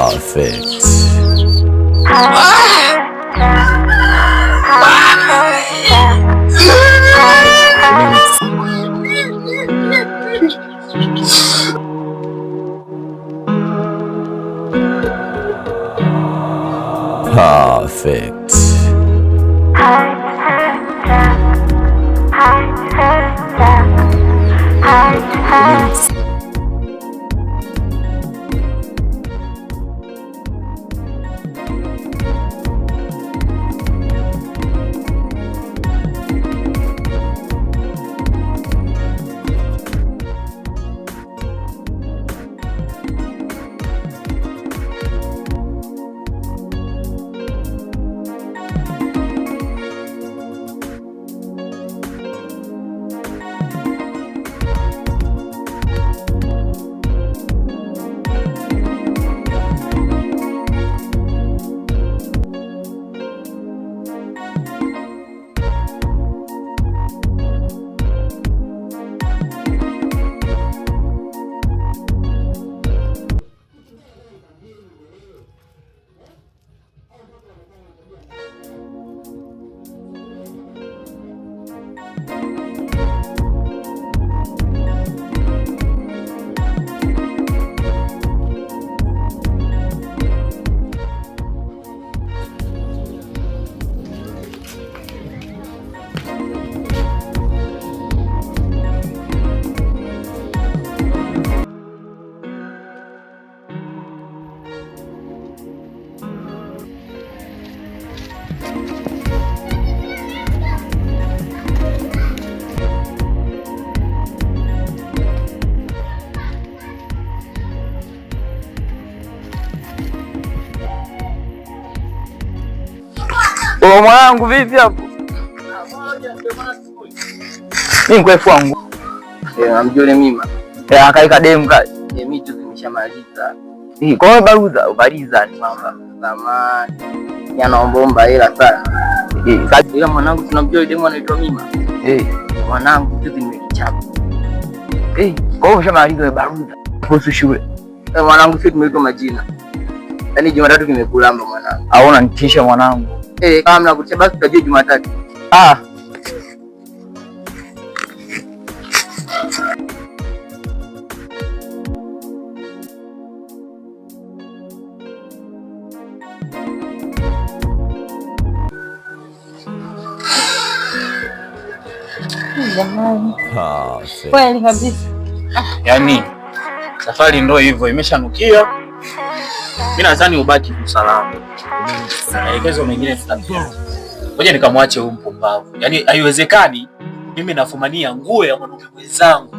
Perfect. Perfect. Mwanangu vipi hapo? Mimi kwa kwangu. Namjole mima. Akaika demu kazi. Mimi tu nimeshamaliza. Kwa hiyo baruza ubaliza ni mama. Zamani. Yanaomba hela sana. Kazi ila mwanangu tunamjole demu anaitwa Mima. Mwanangu tu nimechapa. Kwa hiyo ushamaliza baruza. Kuhusu shule. Mwanangu sisi tumeitwa majina. Yaani Jumatatu kimekulamba mwanangu. Haona nitisha mwanangu. Kama mnakutia basi tutajie Jumatatu. Jamani. Kweli kabisa. Yaani safari ndio hivyo imeshanukia. Mimi nadhani ubaki usalama. Maelekezo mengine tutapeana. Ngoja nikamwache huyu mpumbavu. Yaani haiwezekani mimi nafumania nguo ya mwanaume mwenzangu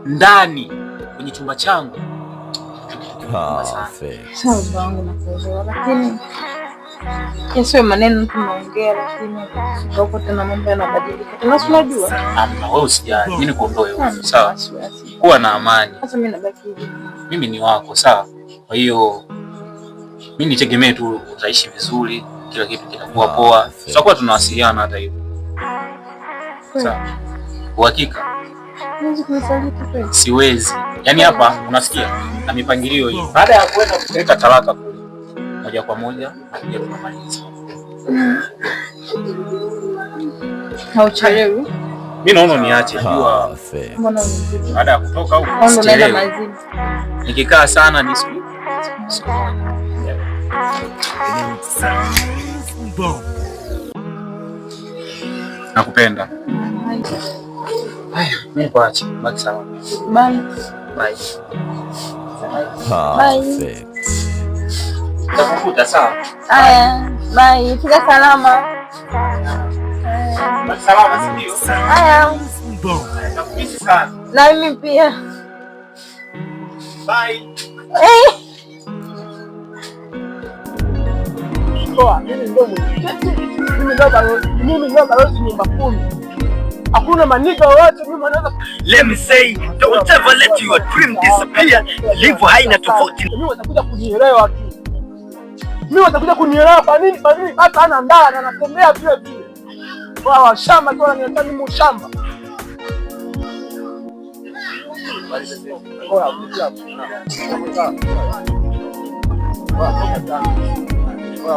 ndani kwenye chumba changu. Sawa wangu nakuelewa, lakini sio maneno tunaongea, lakini huko tena mambo yanabadilika. Tunajua. Wewe usijali. Mimi nikuondoe huko. Sawa. Kuwa na amani. Sasa mimi nabaki hivi. Mimi ni wako, sawa? Kwa hiyo mimi nitegemee tu utaishi vizuri, kila kitu kitakuwa poa. Tutakuwa tunawasiliana hata hivyo. Sawa. Uhakika? Siwezi. Yaani hapa unasikia? Na mipangilio hii. Baada ya kwenda kupeleka talaka kule, moja kwa moja ndio tunamaliza. Hauchelewi. Mimi naona niache jua. Baada ya kutoka huko nikikaa sana ni siku. Nakupenda. Haya, mimi kuache. Baki sawa. Bye. Bye. Bye. Takukuta sawa. Haya, bye. Fika salama. Baki salama sio? Haya. Nakumiss sana. Na mimi pia. Bye. Mimi ndio balozi nyumba 10. Hakuna manika wote mimi naweza. Let me say, don't ever let your dream disappear. Live haina tofauti. Mimi watakuja kunielewa tu. Mimi watakuja kunielewa kwa nini? Kwa nini hata ana ndaa na anatembea vile vile. Wao shamba tu wananiacha mimi shamba.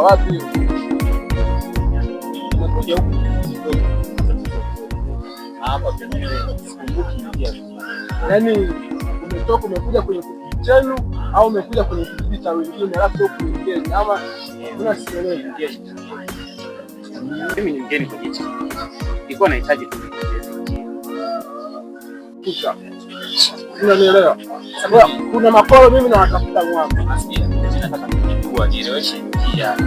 Wapi? Unakuja huku. Hapa sikumbuki njia. Yaani umetoka umekuja kwenye kijiji chenu au umekuja kwenye kijiji cha wengine alafu huko mgeni ama unasielewa? Mimi ni mgeni kwenye hichi. Nilikuwa nahitaji tu kisha. Unanielewa? Sasa kuna makoro mimi na watafuta ng'ombe. nasikia. Nataka kujua nieleweshe njia.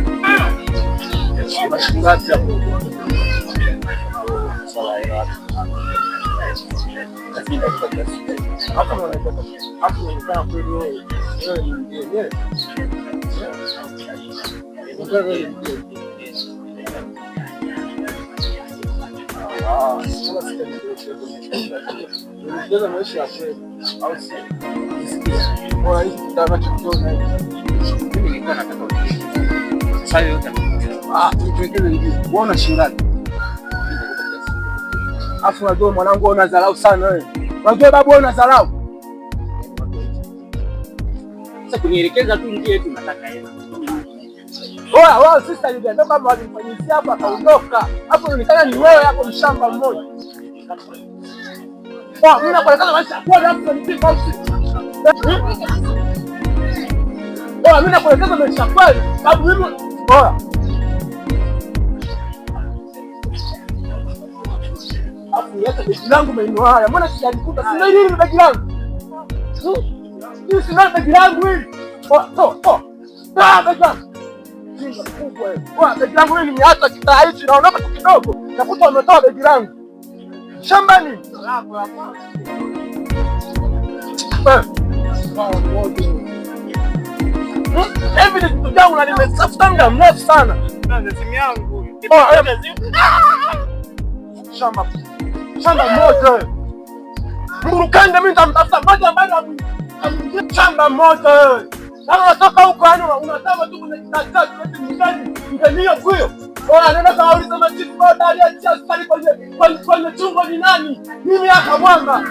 Mashingazi hapo. Sawa ya watu. Lakini Hapo unaitaka. Hapo unaitaka kweli wewe ni mgeni. Unaweza maisha ya kweli au si? Bora hizi tutanachokiona hivi. mimi nilikuwa nataka sasa yote Nipekele hivi. Uona shingapi? Afu unajua mwanangu unadharau sana wewe. Unajua babu unadharau. sasa kunielekeza tu njia yetu nataka hela. Wao sister niliambia kama walimfanyisia hapa akaondoka. Hapo unaonekana ni wewe hapo mshamba mmoja. Mimi nakuelekeza maisha kwa hapo nipika usi. Mimi nakuelekeza maisha kweli. Sababu mimi Afu leta begi langu maeneo haya. Mbona sijalikuta? Sina hili begi langu. Hii sina begi langu hili. Begi langu. Jinga kubwa wewe. Begi langu hili nimeacha kitaa hichi naondoka tu kidogo. Nakuta wametoa begi langu. Shambani. Hivi ni kitu changu na nimetafuta muda mrefu sana. Simu yangu. Shamba moja. Mburukanga mimi nitamtafuta moja ambaye shamba moja wewe. Kama unatoka huko yani unataka tu kwenye kitaka eti mgeni huyo. Anaenda kauliza machifu bado aliacha askari kwenye chungo ni nani? Mimi hapa mwanga.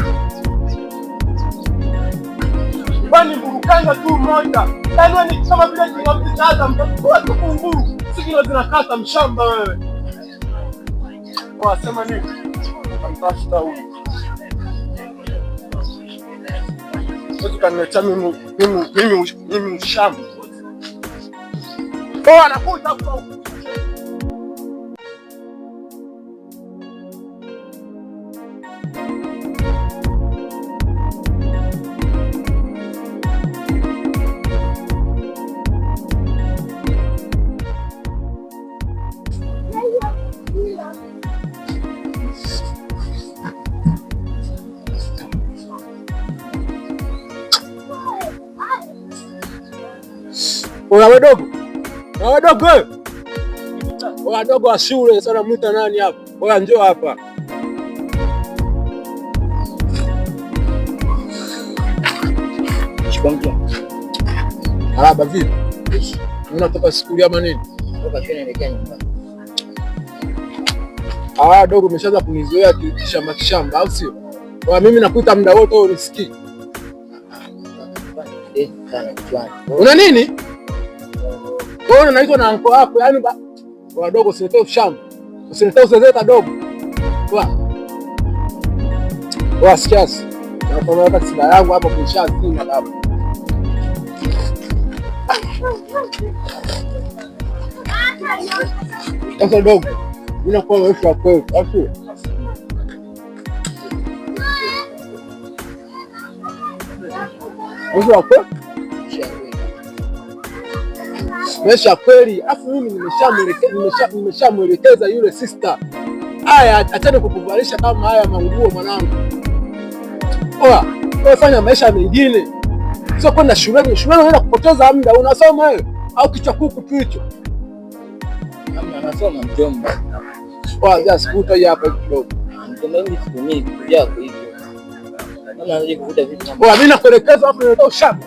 Bani mburukanga tu moja. Yaani ni kama vile kinamtizaza mtakuwa tu kunguru. Sikilo zinakata mshamba wewe. Wasema nini? Tafuta huyu. Wewe kaniacha mimi mshamba. Anakuja huko. Wadogo wa shule sana mwita nani hapa? Oya njoo hapa. Shikamkia. Araba vipi? Unatoka skuli ama nini? Toka shule naelekea nyumbani. Dogo umeshaanza kunizoea kishamba au sio? Kwa mimi nakuita muda wote wewe unisikii. Una nini? Wewe unaitwa na anko wako, yani wadogo usilete ushamba. Usilete uzezeta dogo. Sikiasi. Na hata sida yangu hapo kushazima hapo. Sasa dogo, mimi nakuwa wewe kwa kweli, afu. Wewe hapo? Mesha kweli, afu mimi nimeshamwelekeza yule sister. Haya, achane kukuvalisha kama haya manguo mwanangu. Wewe fanya maisha mengine. Sio kwenda shuleni, unaenda kupoteza muda, unasoma wewe au kichwa kuku tu hicho. Mama anasoma mjomba. Just kuta hapa kidogo. Mjomba mimi situmii vitu vyako hivyo. Mama anaje kuvuta vitu. Mimi nakuelekeza hapo ndio shamba.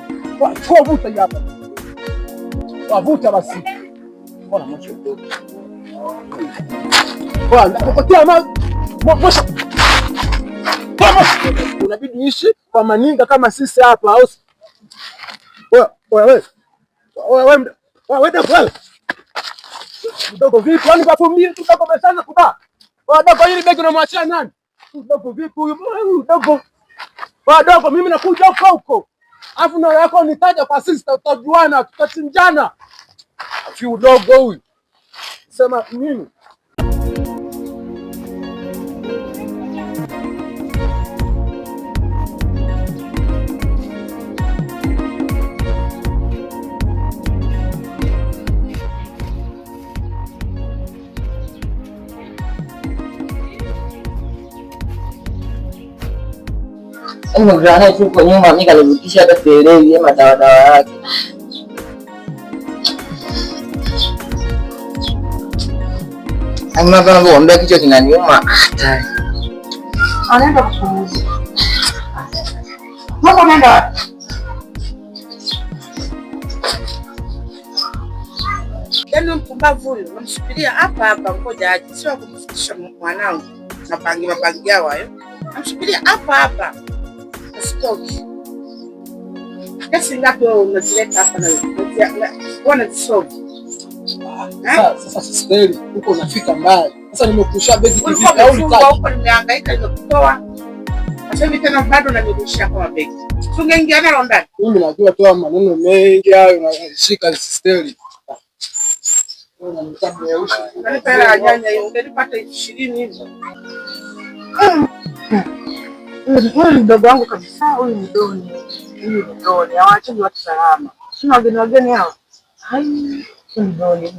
Chukua vuta hapa. Wavuta basi. Mbona macho kidogo? Nakupatia moshi. Unabidi uishi kwa maninga kama sisi hapa au wewe Wewe mdogo vipi? Kwani kwa mimi mdogo umeshaanza kuba? Wadogo hili begi unamwachia nani? Mdogo vipi huyu? Mdogo. Wadogo mimi nakuja huko. Alafu na yako nitaja kwa sister utajuana, tutachinjana. Afi udogo huyu. Sema nini? Nimekutana tu kwa nyuma, mimi kanivutisha hata sielewi ama dawa yake. Ama kama kuambia kichwa kinaniuma. Anaenda kupumzika. Mama anaenda. Yaani mpumbavu huyu, namsubiria hapa, ngoja aje. Sio kumfikisha mwanangu. Mapangi yao hayo. Namsubiria hapa. Asitoki. Kesi ngapi wewe unazileta hapa na wewe? Wana dissolve. Sasa sisteri huko unafika mbali. Sasa nimekusha begi kivipi au nitaki? Huko nimehangaika nimekutoa. Sasa hivi tena bado unanirudishia kwa begi. Tungeingia nalo ndani. Mimi najua toa maneno mengi hayo unashika sisteri. Unanipa hela ya nyanya hiyo, ungenipata 20 hizo. Huyu mdogo wangu kabisa, huyu mdoni. Hawaachi watu salama. Sina wageni hao. Hai, mdoni.